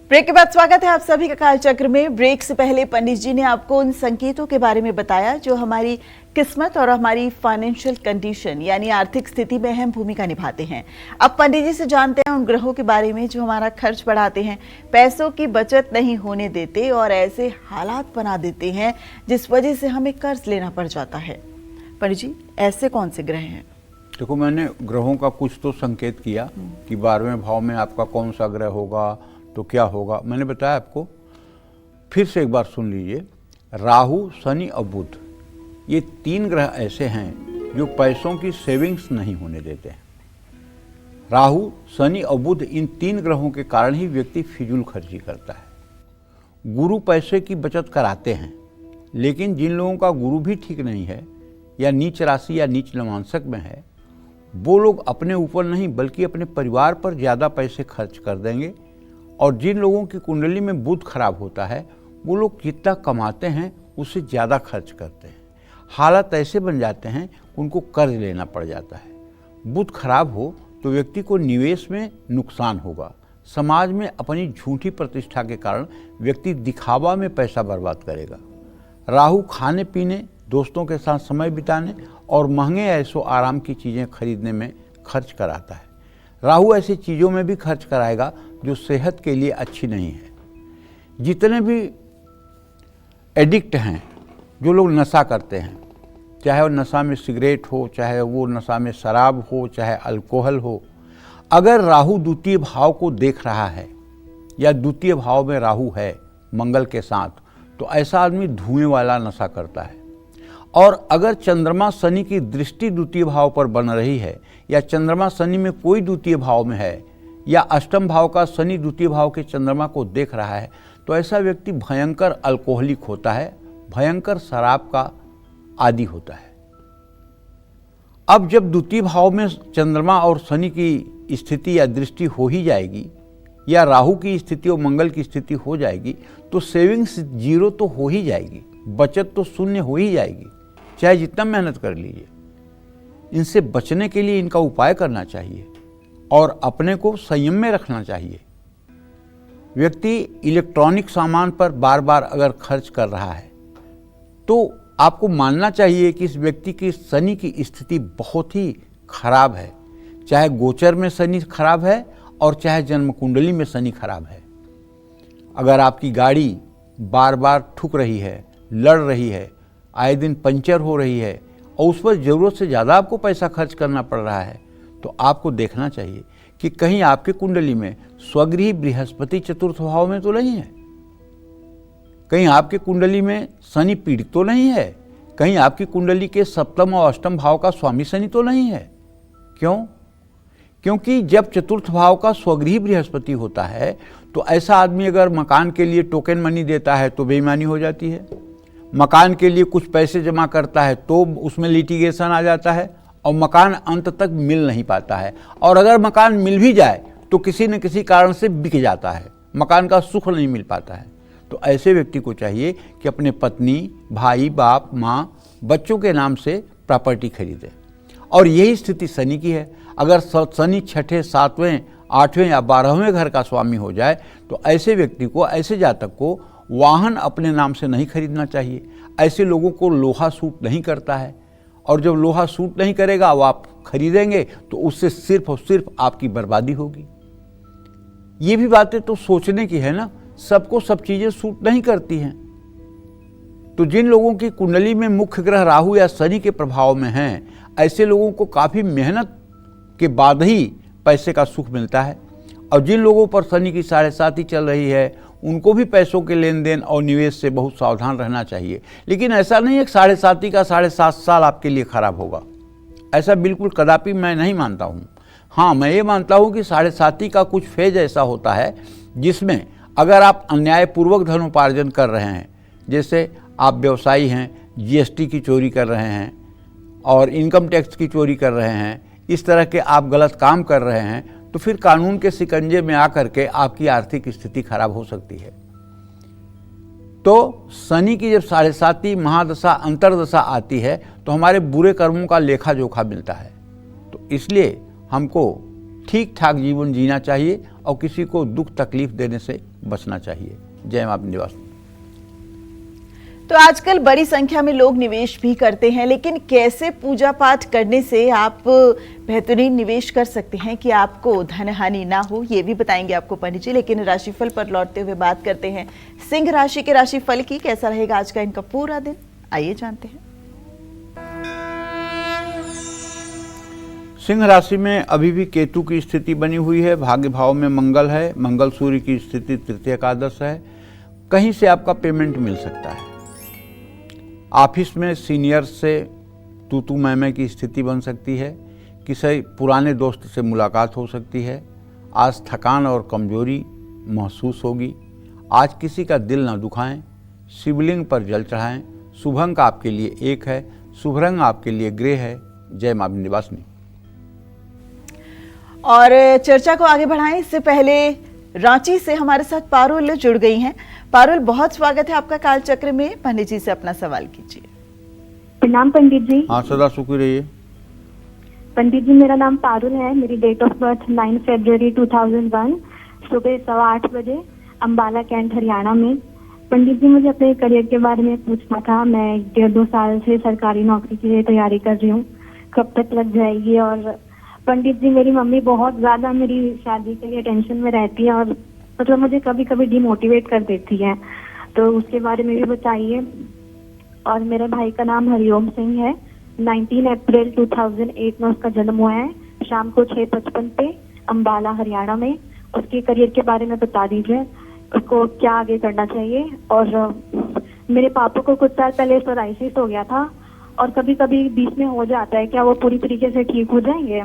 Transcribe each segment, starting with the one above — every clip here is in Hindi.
ब्रेक के बाद स्वागत है आप सभी का कालचक्र में। ब्रेक से पहले पंडित जी ने आपको उन संकेतों के बारे में बताया जो हमारी किस्मत और हमारी फाइनेंशियल कंडीशन यानी आर्थिक स्थिति में अहम भूमिका निभाते हैं। अब पंडित जी से जानते हैं उन ग्रहों के बारे में जो हमारा खर्च बढ़ाते हैं, पैसों की बचत नहीं होने देते और ऐसे हालात बना देते हैं जिस वजह से हमें कर्ज लेना पड़ जाता है। पंडित जी, ऐसे कौन से ग्रह हैं? देखो, मैंने ग्रहों का कुछ तो संकेत किया कि 12वें भाव में आपका कौन सा ग्रह होगा तो क्या होगा। मैंने बताया आपको, फिर से एक बार सुन लीजिए। राहु, शनि और बुध, ये 3 ग्रह ऐसे हैं जो पैसों की सेविंग्स नहीं होने देते हैं। राहु, शनि और बुध, इन 3 ग्रहों के कारण ही व्यक्ति फिजूल खर्ची करता है। गुरु पैसे की बचत कराते हैं, लेकिन जिन लोगों का गुरु भी ठीक नहीं है या नीच राशि या नीच नवांशक में है, वो लोग अपने ऊपर नहीं बल्कि अपने परिवार पर ज़्यादा पैसे खर्च कर देंगे। और जिन लोगों की कुंडली में बुध खराब होता है, वो लोग जितना कमाते हैं उससे ज़्यादा खर्च करते हैं। हालात ऐसे बन जाते हैं कि उनको कर्ज लेना पड़ जाता है। बुध खराब हो तो व्यक्ति को निवेश में नुकसान होगा। समाज में अपनी झूठी प्रतिष्ठा के कारण व्यक्ति दिखावा में पैसा बर्बाद करेगा। राहु खाने पीने, दोस्तों के साथ समय बिताने और महंगे ऐशो आराम की चीज़ें खरीदने में खर्च कराता है। राहु ऐसी चीज़ों में भी खर्च कराएगा जो सेहत के लिए अच्छी नहीं है। जितने भी एडिक्ट हैं, जो लोग नशा करते हैं, चाहे वो नशा में सिगरेट हो, चाहे वो नशा में शराब हो, चाहे अल्कोहल हो, अगर राहु द्वितीय भाव को देख रहा है या द्वितीय भाव में राहु है मंगल के साथ, तो ऐसा आदमी धुएं वाला नशा करता है। और अगर चंद्रमा शनि की दृष्टि द्वितीय भाव पर बन रही है या चंद्रमा शनि में कोई द्वितीय भाव में है या अष्टम भाव का शनि द्वितीय भाव के चंद्रमा को देख रहा है, तो ऐसा व्यक्ति भयंकर अल्कोहलिक होता है, भयंकर शराब का आदी होता है। अब जब द्वितीय भाव में चंद्रमा और शनि की स्थिति या दृष्टि हो ही जाएगी या राहु की स्थिति और मंगल की स्थिति हो जाएगी, तो सेविंग्स जीरो तो हो ही जाएगी, बचत तो शून्य हो ही जाएगी, चाहे जितना मेहनत कर लीजिए। इनसे बचने के लिए इनका उपाय करना चाहिए और अपने को संयम में रखना चाहिए। व्यक्ति इलेक्ट्रॉनिक सामान पर बार बार अगर खर्च कर रहा है तो आपको मानना चाहिए कि इस व्यक्ति की शनि की स्थिति बहुत ही खराब है, चाहे गोचर में शनि खराब है और चाहे जन्म कुंडली में शनि खराब है। अगर आपकी गाड़ी बार बार ठुक रही है, लड़ रही है, आए दिन पंचर हो रही है और उस पर ज़रूरत से ज़्यादा आपको पैसा खर्च करना पड़ रहा है, तो आपको देखना चाहिए कि कहीं आपके कुंडली में स्वगृही बृहस्पति चतुर्थ भाव में तो नहीं है, कहीं आपके कुंडली में शनि पीड़ित तो नहीं है, कहीं आपकी कुंडली के सप्तम और अष्टम भाव का स्वामी शनि तो नहीं है। क्यों? क्योंकि जब चतुर्थ भाव का स्वगृही बृहस्पति होता है तो ऐसा आदमी अगर मकान के लिए टोकन मनी देता है तो बेईमानी हो जाती है, मकान के लिए कुछ पैसे जमा करता है तो उसमें लिटिगेशन आ जाता है और मकान अंत तक मिल नहीं पाता है, और अगर मकान मिल भी जाए तो किसी न किसी कारण से बिक जाता है, मकान का सुख नहीं मिल पाता है। तो ऐसे व्यक्ति को चाहिए कि अपने पत्नी, भाई, बाप, माँ, बच्चों के नाम से प्रॉपर्टी खरीदे। और यही स्थिति शनि की है। अगर शनि छठे, 7वें, 8वें या 12वें घर का स्वामी हो जाए तो ऐसे व्यक्ति को, ऐसे जातक को वाहन अपने नाम से नहीं खरीदना चाहिए। ऐसे लोगों को लोहा सूट नहीं करता है, और जब लोहा सूट नहीं करेगा वो आप खरीदेंगे तो उससे सिर्फ और सिर्फ आपकी बर्बादी होगी। ये भी बातें तो सोचने की है ना, सबको सब चीज़ें सूट नहीं करती हैं। तो जिन लोगों की कुंडली में मुख्य ग्रह राहु या शनि के प्रभाव में हैं, ऐसे लोगों को काफ़ी मेहनत के बाद ही पैसे का सुख मिलता है। और जिन लोगों पर शनि की 7.5 चल रही है, उनको भी पैसों के लेन देन और निवेश से बहुत सावधान रहना चाहिए। लेकिन ऐसा नहीं है कि 7.5 का 7.5 साल आपके लिए खराब होगा, ऐसा बिल्कुल कदापि मैं नहीं मानता हूँ। हाँ, मैं ये मानता हूँ कि 7.5 का कुछ फेज ऐसा होता है जिसमें अगर आप अन्यायपूर्वक धनोपार्जन कर रहे हैं, जैसे आप व्यवसायी हैं, जीएसटी की चोरी कर रहे हैं और इनकम टैक्स की चोरी कर रहे हैं, इस तरह के आप गलत काम कर रहे हैं, तो फिर कानून के शिकंजे में आकर के आपकी आर्थिक स्थिति खराब हो सकती है। तो शनि की जब 7.5 महादशा अंतरदशा आती है तो हमारे बुरे कर्मों का लेखा जोखा मिलता है। तो इसलिए हमको ठीक ठाक जीवन जीना चाहिए और किसी को दुख तकलीफ देने से बचना चाहिए। जय मां विंध्यवासिनी। तो आजकल बड़ी संख्या में लोग निवेश भी करते हैं, लेकिन कैसे पूजा पाठ करने से आप बेहतरीन निवेश कर सकते हैं कि आपको धन हानि ना हो, ये भी बताएंगे आपको पंडित जी। लेकिन राशिफल पर लौटते हुए बात करते हैं सिंह राशि के राशिफल की। कैसा रहेगा आज का इनका पूरा दिन, आइए जानते हैं। सिंह राशि में अभी भी केतु की स्थिति बनी हुई है, भाग्य भाव में मंगल है, मंगल सूर्य की स्थिति तृतीय एकादश है। कहीं से आपका पेमेंट मिल सकता है, ऑफिस में सीनियर से तू मैं की स्थिति बन सकती है, किसी पुराने दोस्त से मुलाकात हो सकती है। आज थकान और कमजोरी महसूस होगी। आज किसी का दिल न दुखाएं, शिवलिंग पर जल चढ़ाएं। शुभ अंक आपके लिए 1 है, शुभ रंग आपके लिए ग्रे है। जय मां विंध्यवासिनी। और चर्चा को आगे बढ़ाएं इससे पहले रांची से हमारे साथ पारुल जुड़ गई हैं। पारुल, बहुत स्वागत है आपका कालचक्र में। पंडित जी से अपना सवाल कीजिए। प्रणाम पंडित जी। हाँ, सदा सुखी रहिए। पंडित जी, मेरा नाम पारुल है। मेरी डेट ऑफ बर्थ 9 फरवरी 2001, सुबह 8:15 बजे, अंबाला कैंट हरियाणा में। पंडित जी, मुझे अपने करियर के बारे में पूछना था। मैं 1.5-2 साल से सरकारी नौकरी के लिए तैयारी कर रही हूँ, कब तक लग जाएगी? और पंडित जी, मेरी मम्मी बहुत ज्यादा मेरी शादी के लिए टेंशन में रहती है और मतलब मुझे कभी कभी डिमोटिवेट कर देती है, तो उसके बारे में भी बताइए। और मेरे भाई का नाम हरिओम सिंह है। 19 अप्रैल 2008 में उसका जन्म हुआ है, शाम को 6:55 पे, अंबाला हरियाणा में। उसके करियर के बारे में बता दीजिए, उसको क्या आगे करना चाहिए। और मेरे पापा को कुछ साल पहले सोराइसिस हो गया था और कभी कभी बीच में हो जाता है, क्या वो पूरी तरीके से ठीक हो जाएंगे?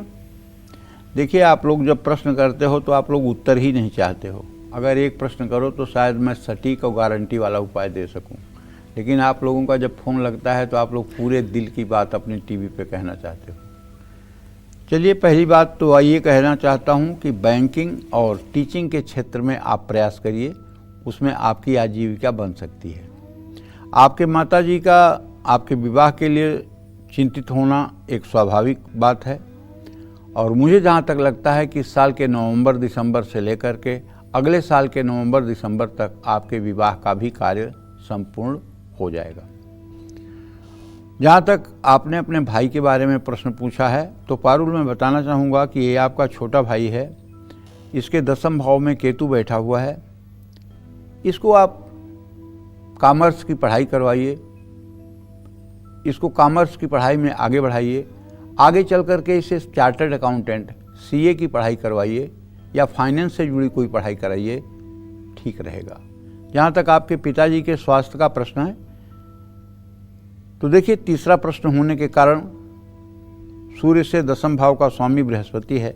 देखिए, आप लोग जब प्रश्न करते हो तो आप लोग उत्तर ही नहीं चाहते हो। अगर एक प्रश्न करो तो शायद मैं सटीक और गारंटी वाला उपाय दे सकूं, लेकिन आप लोगों का जब फोन लगता है तो आप लोग पूरे दिल की बात अपनी टीवी पे कहना चाहते हो। चलिए, पहली बात तो ये कहना चाहता हूं कि बैंकिंग और टीचिंग के क्षेत्र में आप प्रयास करिए, उसमें आपकी आजीविका बन सकती है। आपके माताजी का आपके विवाह के लिए चिंतित होना एक स्वाभाविक बात है, और मुझे जहाँ तक लगता है कि इस साल के नवंबर दिसंबर से लेकर के अगले साल के नवंबर दिसंबर तक आपके विवाह का भी कार्य संपूर्ण हो जाएगा। जहाँ तक आपने अपने भाई के बारे में प्रश्न पूछा है, तो पारुल मैं बताना चाहूँगा कि ये आपका छोटा भाई है, इसके 10वें भाव में केतु बैठा हुआ है। इसको आप कॉमर्स की पढ़ाई करवाइए, इसको कॉमर्स की पढ़ाई में आगे बढ़ाइए। आगे चल करके इसे चार्टर्ड अकाउंटेंट CA की पढ़ाई करवाइए या फाइनेंस से जुड़ी कोई पढ़ाई कराइए, ठीक रहेगा। जहाँ तक आपके पिताजी के स्वास्थ्य का प्रश्न है, तो देखिए, तीसरा प्रश्न होने के कारण सूर्य से 10वें भाव का स्वामी बृहस्पति है।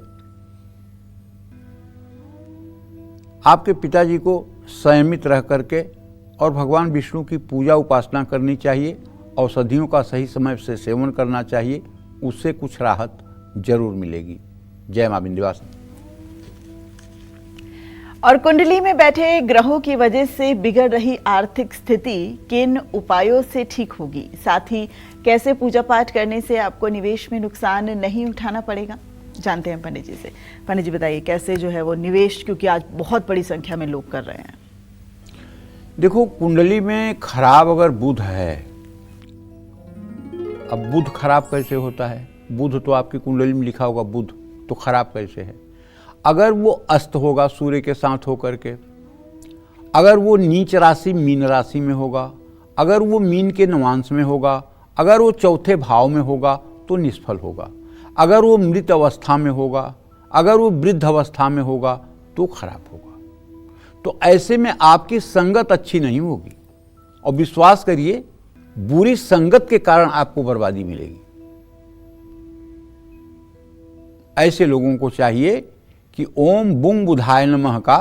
आपके पिताजी को संयमित रह करके और भगवान विष्णु की पूजा उपासना करनी चाहिए, औषधियों का सही समय से सेवन करना चाहिए, उससे कुछ राहत जरूर मिलेगी। जय मां विंध्यवासिनी। और कुंडली में बैठे ग्रहों की वजह से बिगड़ रही आर्थिक स्थिति किन उपायों से ठीक होगी, साथ ही कैसे पूजा पाठ करने से आपको निवेश में नुकसान नहीं उठाना पड़ेगा, जानते हैं पंडित जी से। पंडित जी बताइए, कैसे जो है वो निवेश, क्योंकि आज बहुत बड़ी संख्या में लोग कर रहे हैं। देखो, कुंडली में खराब अगर बुध है, अब बुध खराब कैसे होता है? बुध तो आपकी कुंडली में लिखा होगा बुध, तो खराब कैसे है? अगर वो अस्त होगा सूर्य के साथ होकर के, अगर वो नीच राशि मीन राशि में होगा, अगर वो मीन के नवांश में होगा, अगर वो चौथे भाव में होगा तो निष्फल होगा, अगर वो मृत अवस्था में होगा, अगर वो वृद्ध अवस्था में होगा तो खराब होगा। तो ऐसे में आपकी संगत अच्छी नहीं होगी, और विश्वास करिए, बुरी संगत के कारण आपको बर्बादी मिलेगी। ऐसे लोगों को चाहिए कि ओम बुंग बुधाय नमः का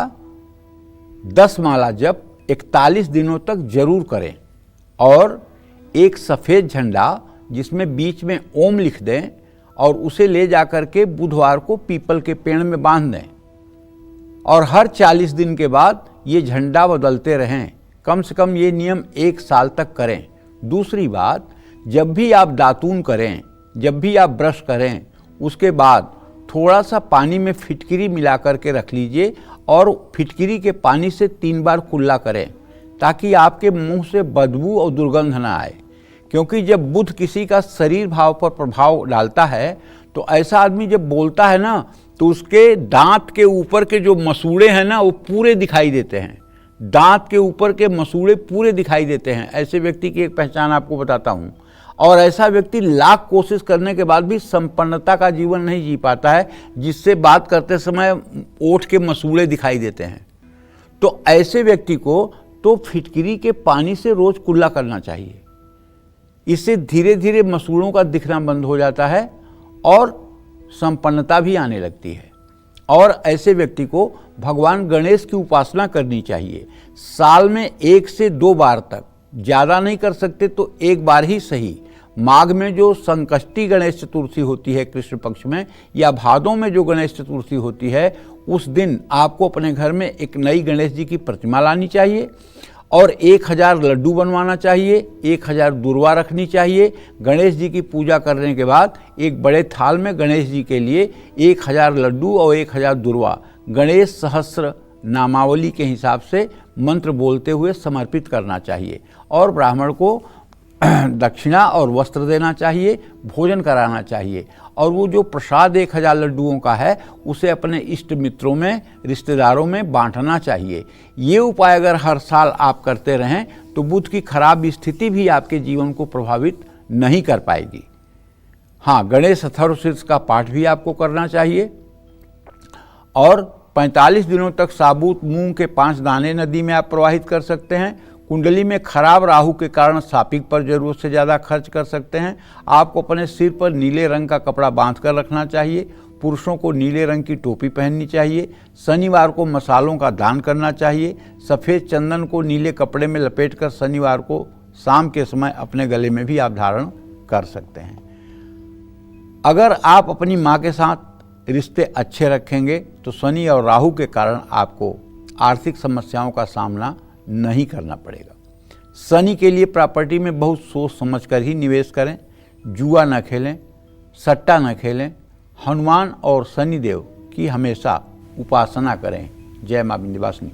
10 माला जप 41 दिनों तक जरूर करें, और एक सफेद झंडा जिसमें बीच में ओम लिख दें और उसे ले जाकर के बुधवार को पीपल के पेड़ में बांध दें, और हर 40 दिन के बाद ये झंडा बदलते रहें। कम से कम ये नियम 1 साल तक करें। दूसरी बात, जब भी आप दातून करें, जब भी आप ब्रश करें, उसके बाद थोड़ा सा पानी में फिटकिरी मिला करके रख लीजिए और फिटकिरी के पानी से 3 बार कुल्ला करें ताकि आपके मुंह से बदबू और दुर्गंध ना आए। क्योंकि जब बुध किसी का शरीर भाव पर प्रभाव डालता है तो ऐसा आदमी जब बोलता है ना तो उसके दांत के ऊपर के जो मसूड़े हैं ना वो पूरे दिखाई देते हैं। दांत के ऊपर के मसूड़े पूरे दिखाई देते हैं। ऐसे व्यक्ति की एक पहचान आपको बताता हूँ। और ऐसा व्यक्ति लाख कोशिश करने के बाद भी संपन्नता का जीवन नहीं जी पाता है, जिससे बात करते समय ओठ के मसूड़े दिखाई देते हैं। तो ऐसे व्यक्ति को तो फिटकिरी के पानी से रोज कुल्ला करना चाहिए। इससे धीरे धीरे मसूड़ों का दिखना बंद हो जाता है और संपन्नता भी आने लगती है। और ऐसे व्यक्ति को भगवान गणेश की उपासना करनी चाहिए। साल में 1 से 2 बार तक, ज़्यादा नहीं कर सकते तो 1 बार ही सही। माघ में जो संकष्टी गणेश चतुर्थी होती है कृष्ण पक्ष में, या भादों में जो गणेश चतुर्थी होती है, उस दिन आपको अपने घर में एक नई गणेश जी की प्रतिमा लानी चाहिए और 1000 लड्डू बनवाना चाहिए, 1000 दुर्वा रखनी चाहिए। गणेश जी की पूजा करने के बाद एक बड़े थाल में गणेश जी के लिए 1000 लड्डू और 1000 दुर्वा गणेश सहस्त्र नामावली के हिसाब से मंत्र बोलते हुए समर्पित करना चाहिए। और ब्राह्मण को दक्षिणा और वस्त्र देना चाहिए, भोजन कराना चाहिए। और वो जो प्रसाद 1000 लड्डुओं का है उसे अपने इष्ट मित्रों में, रिश्तेदारों में बांटना चाहिए। ये उपाय अगर हर साल आप करते रहें तो बुध की खराब स्थिति भी आपके जीवन को प्रभावित नहीं कर पाएगी। हाँ, गणेश अथर्वशीर्ष का पाठ भी आपको करना चाहिए। और 45 दिनों तक साबुत मूंग के 5 दाने नदी में आप प्रवाहित कर सकते हैं। कुंडली में खराब राहु के कारण सापिक पर जरूरत से ज़्यादा खर्च कर सकते हैं। आपको अपने सिर पर नीले रंग का कपड़ा बांध कर रखना चाहिए। पुरुषों को नीले रंग की टोपी पहननी चाहिए। शनिवार को मसालों का दान करना चाहिए। सफ़ेद चंदन को नीले कपड़े में लपेटकर शनिवार को शाम के समय अपने गले में भी आप धारण कर सकते हैं। अगर आप अपनी माँ के साथ रिश्ते अच्छे रखेंगे तो शनि और राहु के कारण आपको आर्थिक समस्याओं का सामना नहीं करना पड़ेगा। शनि के लिए प्रॉपर्टी में बहुत सोच समझकर ही निवेश करें। जुआ न खेलें, सट्टा न खेलें। हनुमान और शनिदेव की हमेशा उपासना करें। जय मां विंध्यवासिनी।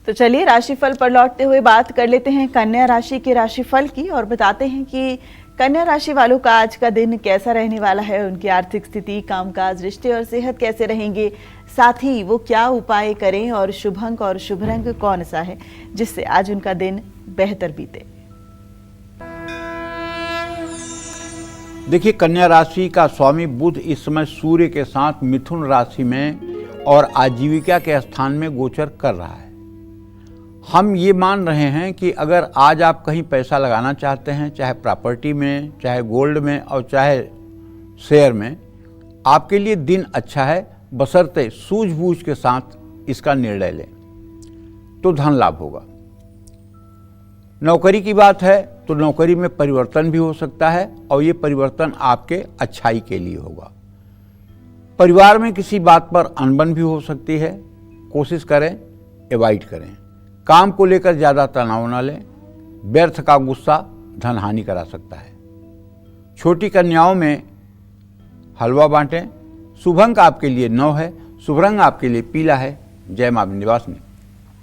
तो चलिए राशिफल पर लौटते हुए बात कर लेते हैं कन्या राशि के राशिफल की और बताते हैं कि कन्या राशि वालों का आज का दिन कैसा रहने वाला है, उनकी आर्थिक स्थिति, कामकाज, रिश्ते और सेहत कैसे रहेंगे, साथ ही वो क्या उपाय करें और शुभ अंक और शुभ रंग कौन सा है जिससे आज उनका दिन बेहतर बीते। देखिए, कन्या राशि का स्वामी बुध इस समय सूर्य के साथ मिथुन राशि में और आजीविका के स्थान में गोचर कर रहा है। हम ये मान रहे हैं कि अगर आज आप कहीं पैसा लगाना चाहते हैं, चाहे प्रॉपर्टी में, चाहे गोल्ड में और चाहे शेयर में, आपके लिए दिन अच्छा है, बशर्ते सूझबूझ के साथ इसका निर्णय लें तो धन लाभ होगा। नौकरी की बात है तो नौकरी में परिवर्तन भी हो सकता है और ये परिवर्तन आपके अच्छाई के लिए होगा। परिवार में किसी बात पर अनबन भी हो सकती है, कोशिश करें अवॉइड करें। काम को लेकर ज़्यादा तनाव न लें, व्यर्थ का गुस्सा धन हानि करा सकता है। छोटी कन्याओं में हलवा बांटें। शुभ अंक आपके लिए 9 है, शुभ रंग आपके लिए पीला है। जय मां विंध्यवासिनी।